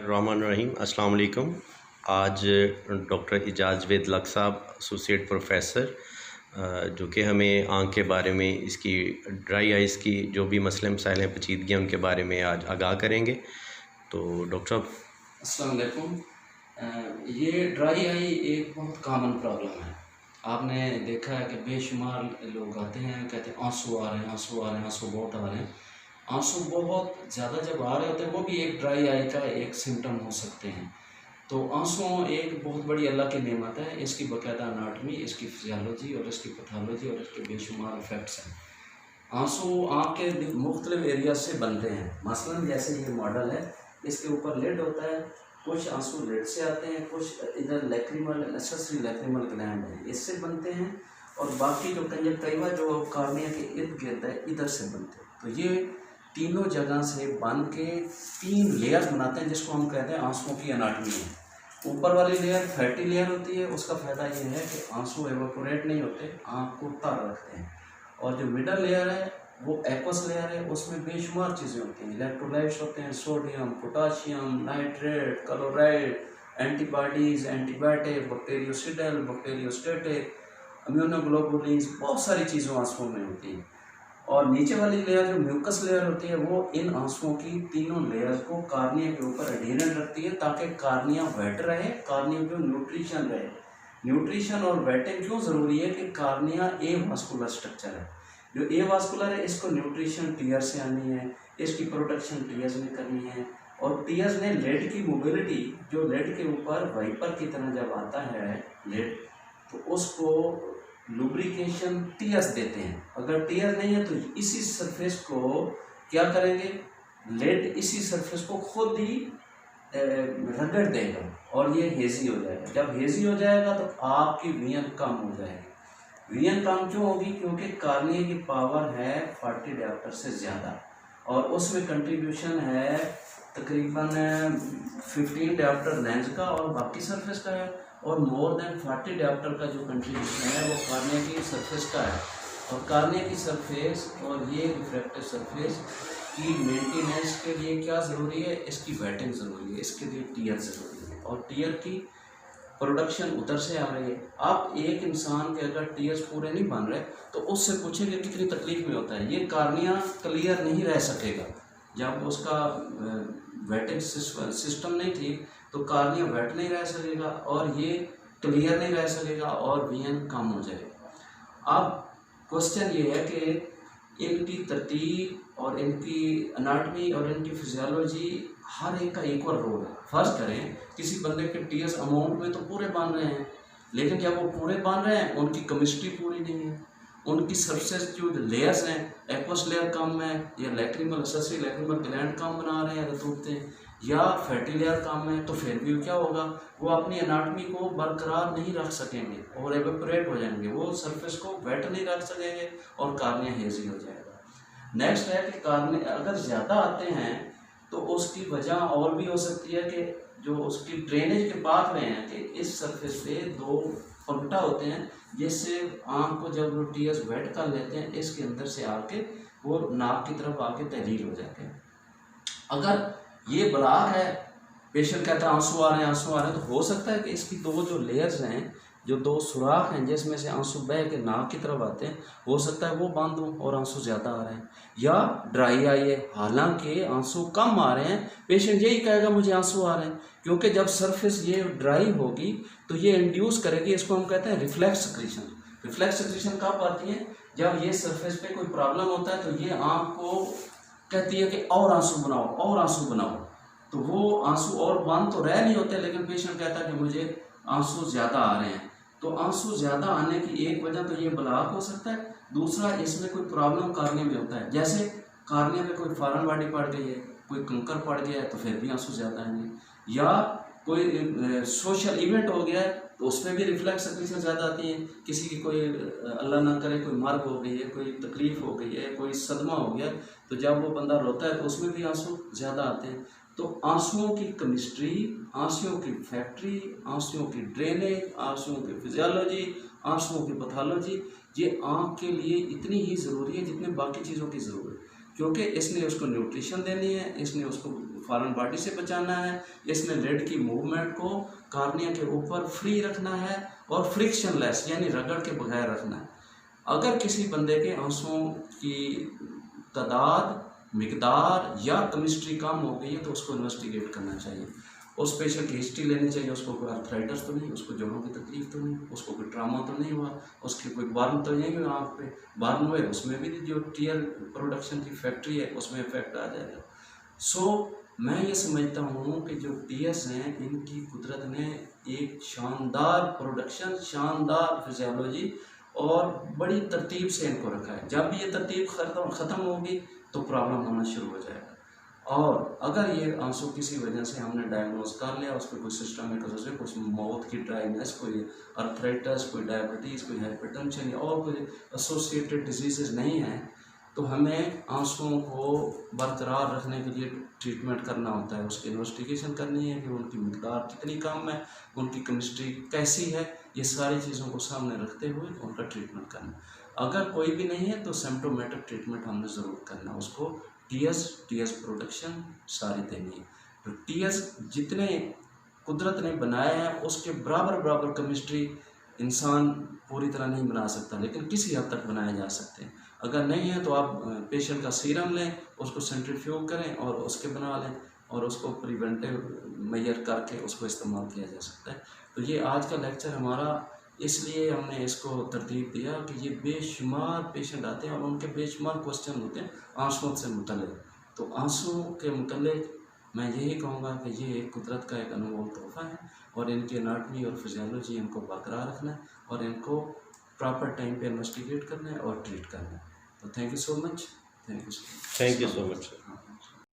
बिस्मिल्लाहिर्रहमानिर्रहीम। अस्सलाम वालेकुम। आज डॉक्टर इजाज़ वेद लक साहब एसोसिएट प्रोफेसर जो कि हमें आँख के बारे में, इसकी ड्राई आइज़ की जो भी मसले मसाइल हैं, पेचीदगियाँ, उनके बारे में आज आगाह करेंगे। तो डॉक्टर साहब। अस्सलाम वालेकुम। ये ड्राई आई एक बहुत कॉमन प्रॉब्लम है। आपने देखा है कि बेशुमार लोग आते हैं, कहते हैं आंसू आ रहे हैं, आंसू आ रहे हैं, आंसू बहुत आ रहे हैं। आंसू बहुत ज़्यादा जब आ रहे होते हैं, वो भी एक ड्राई आई का एक सिम्टम हो सकते हैं। तो आंसू एक बहुत बड़ी अल्लाह की नेमत है। इसकी बाकायदा अनाटमी, इसकी फिजियोलॉजी और इसकी पैथोलॉजी और इसके बेशुमार इफ़ेक्ट्स हैं। आंसू आँख के मुख्तलिफ एरिया से बनते हैं। मसलन जैसे ये मॉडल है, इसके ऊपर लिड होता है, कुछ आंसू लिड से आते हैं, कुछ इधर लैक्रिमल एक्सेसरी लैक्रिमल ग्लैंड है, इससे बनते हैं, और बाकी जो कंजक्टिवा जो कॉर्निया के इर्द गिर्द है, इधर से बनते हैं। तो ये तीनों जगह से बन के 3 लेयर बनाते हैं, जिसको हम कहते हैं आंसुओं की अनाटमी है। ऊपर वाली लेयर फैटी लेयर होती है, उसका फ़ायदा ये है कि आंसू एवोपोरेट नहीं होते, आँख को तर रखते हैं। और जो मिडल लेयर है वो एक्वस लेयर है, उसमें बेशुमार चीज़ें होती हैं, इलेक्ट्रोलाइट्स होते हैं, sodium, potassium, nitrate, chloride, antibodies, antibiotic, bactericidal, bacteriostatic, immunoglobulins, बहुत सारी चीज़ें आंसुओं में होती हैं। और नीचे वाली लेयर जो म्यूकस लेयर होती है, वो इन आंसुओं की तीनों लेयर्स को कार्निया के ऊपर एडहेरेंट रखती है, ताकि कार्निया वेट रहे, कार्निया में न्यूट्रिशन रहे। न्यूट्रिशन और वेटिंग क्यों ज़रूरी है कि कार्निया ए वास्कुलर स्ट्रक्चर है। जो ए वास्कुलर है, इसको न्यूट्रिशन टीयर से आनी है, इसकी प्रोटेक्शन टीयर्स ने करनी है। और टीयर्स ने लेड की मोबिलिटी, जो लेड के ऊपर वाइपर की तरह जब आता है लेड, तो उसको लुब्रिकेशन टीयर्स देते हैं। अगर टीयर नहीं है तो इसी सरफेस को क्या करेंगे, लेड इसी सरफेस को खुद ही रगड़ देगा और ये हेजी हो जाएगा। जब हेजी हो जाएगा तो आपकी वियन कम हो जाएगी। वियन कम क्यों होगी? क्योंकि कार्निया की पावर है 40 डायोप्टर से ज़्यादा, और उसमें कंट्रीब्यूशन है तकरीबन 15 डायोप्टर लेंस का और बाकी सरफेस का है, और मोर देन 40 डायोप्टर का जो कंट्रीब्यूशन है वो कार्निया की सरफेस का है। और कार्निया की सरफेस और ये रिफ्रैक्टिव सरफेस की मेंटेनेंस के लिए क्या ज़रूरी है? इसकी वेटिंग ज़रूरी है, इसके लिए टीयर ज़रूरी है, और टीयर की प्रोडक्शन उधर से आ रही है। आप एक इंसान के अगर टीयर्स पूरे नहीं बन रहे तो उससे पूछेंगे कितनी तकलीफ में होता है। ये कार्निया क्लियर नहीं रह सकेगा। जब उसका वेटिंग सिस्टम नहीं ठीक, तो कार्निया वेट नहीं रह सकेगा और ये क्लियर नहीं रह सकेगा और वियन कम हो जाएगा। अब क्वेश्चन ये है कि इनकी तरतीब और इनकी अनाटमी और इनकी फिजियोलॉजी हर एक का इक्वल रोल है। फर्ज करें किसी बंदे के टीएस अमाउंट में तो पूरे बन रहे हैं, लेकिन जब वो पूरे बन रहे हैं उनकी केमिस्ट्री पूरी नहीं है, उनकी सरफेस जो लेयर्स हैं, एक्वस लेयर कम है, या लैक्रिमल एक्सेसरी लैक्रिमल ग्लैंड कम बना रहे हैं रतूबते हैं, या फैटी लेयर कम है, तो फिर भी क्या होगा, वो अपनी अनाटमी को बरकरार नहीं रख सकेंगे और एवेपोरेट हो जाएंगे, वो सरफेस को वेट नहीं रख सकेंगे और कार्निया हेजी हो जाएगा। नेक्स्ट है कि कार्निया अगर ज़्यादा आते हैं तो उसकी वजह और भी हो सकती है कि जो उसकी ड्रेनेज के पाथवे हैं, कि इस सरफेस पे 2 पलटा होते हैं, जिससे आँख को जब वो टीयर्स वेट कर लेते हैं, इसके अंदर से आके वो नाक की तरफ आके तहलील हो जाते हैं। अगर ये ब्लॉक है, पेशेंट कहता है आंसू आ रहे हैं, आंसू आ रहे हैं, तो हो सकता है कि इसकी 2 जो लेयर्स हैं, जो 2 सुराख हैं जिसमें से आंसू बह के नाक की तरफ आते हैं, हो सकता है वो बंद हो और आंसू ज़्यादा आ रहे हैं। या ड्राई आई है, हालांकि आंसू कम आ रहे हैं, पेशेंट यही कहेगा मुझे आंसू आ रहे हैं, क्योंकि जब सरफेस ये ड्राई होगी तो ये इंड्यूस करेगी, इसको हम कहते हैं रिफ्लेक्स सेक्रीशन। रिफ्लेक्स सेक्रीशन कब आती है? जब ये सरफेस पे कोई प्रॉब्लम होता है तो ये आँख को कहती है कि और आंसू बनाओ, और आंसू बनाओ, तो वो आंसू और बंद तो रह नहीं होते, लेकिन पेशेंट कहता है कि मुझे आंसू ज़्यादा आ रहे हैं। तो आंसू ज़्यादा आने की एक वजह तो ये ब्लॉक हो सकता है, दूसरा इसमें कोई प्रॉब्लम कार्निया में होता है, जैसे कार्निया में कोई फॉरेन बॉडी पड़ गई है, कोई कंकर पड़ गया है, तो फिर भी आंसू ज़्यादा आएंगे, या कोई सोशल इवेंट हो गया है तो उसमें भी रिफ्लेक्स सेक्रीशन ज़्यादा आती है। किसी की कोई अल्लाह ना करे कोई मर्ग हो गई है, कोई तकलीफ़ हो गई है, कोई सदमा हो गया, तो जब वो बंदा रोता है तो उसमें भी आंसू ज़्यादा आते हैं। तो आंसुओं की केमिस्ट्री, आंसुओं की फैक्ट्री, आंसुओं की ड्रेनेज, आंसुओं की फिजियोलॉजी, आंसुओं की पैथोलॉजी, ये आँख के लिए इतनी ही ज़रूरी है जितने बाकी चीज़ों की ज़रूरत है, क्योंकि इसने उसको न्यूट्रिशन देनी है, इसने उसको फॉरेन बॉडी से बचाना है, इसमें लिड की मूवमेंट को कार्निया के ऊपर फ्री रखना है और फ्रिक्शनलेस यानी रगड़ के बगैर रखना है। अगर किसी बंदे के आंसुओं की तादाद, मिकदार या केमिस्ट्री कम हो गई है तो उसको इन्वेस्टिगेट करना चाहिए। उस पेशेंट की हिस्ट्री लेनी चाहिए, उसको कोई आर्थराइटिस तो नहीं, उसको जोड़ों की तकलीफ तो नहीं, उसको कोई ट्रामा तो नहीं हुआ, उसकी कोई बर्न तो नहीं हुआ आँख पे, बर्न हुए उसमें भी जो टीयर प्रोडक्शन की फैक्ट्री है उसमें इफेक्ट आ जाएगा। मैं ये समझता हूँ कि जो टीयर्स हैं इनकी कुदरत ने एक शानदार प्रोडक्शन, शानदार फिजियोलॉजी और बड़ी तरतीब से इनको रखा है। जब ये तरतीब ख़त्म होगी तो प्रॉब्लम होना शुरू हो जाएगा। और अगर ये आंसू किसी वजह से हमने डायग्नोज कर लिया, उस पर कोई सिस्टमिक वजह, कुछ माउथ की ड्राइनेस, कोई अर्थराइटिस, कोई डायबिटीज़, कोई हाइपरटेंशन या और कोई एसोसिएटेड डिजीज़ नहीं है, तो हमें आंसुओं को बरकरार रखने के लिए ट्रीटमेंट करना होता है। उसकी इन्वेस्टिगेशन करनी है कि उनकी मिकदार कितनी कम है, उनकी केमिस्ट्री कैसी है, ये सारी चीज़ों को सामने रखते हुए उनका ट्रीटमेंट करना। अगर कोई भी नहीं है तो सिम्प्टोमेटिक ट्रीटमेंट हमने ज़रूर करना। उसको टीएस प्रोडक्शन सारी देनी है। तो टीएस जितने कुदरत ने बनाए हैं उसके बराबर केमिस्ट्री इंसान पूरी तरह नहीं बना सकता, लेकिन किसी हद तक बनाए जा सकते हैं। अगर नहीं है तो आप पेशेंट का सीरम लें, उसको सेंट्रीफ्यूग करें और उसके बना लें और उसको प्रिवेंटिव मेजर करके उसको इस्तेमाल किया जा सकता है। तो ये आज का लेक्चर हमारा, इसलिए हमने इसको तरतीब दिया कि ये बेशुमार पेशेंट आते हैं और उनके बेशुमार क्वेश्चन होते हैं आंसुओं से मुतल्लिक। तो आंसू के मुतल्लिक मैं यही कहूँगा कि ये एक कुदरत का एक अनमोल तोहफ़ा है और इनकी एनाटमी और फिजियोलॉजी इनको बरकरार रखना है और इनको प्रॉपर टाइम पे इन्वेस्टिगेट करना है और ट्रीट करना है। तो thank you so much. Thank you so much.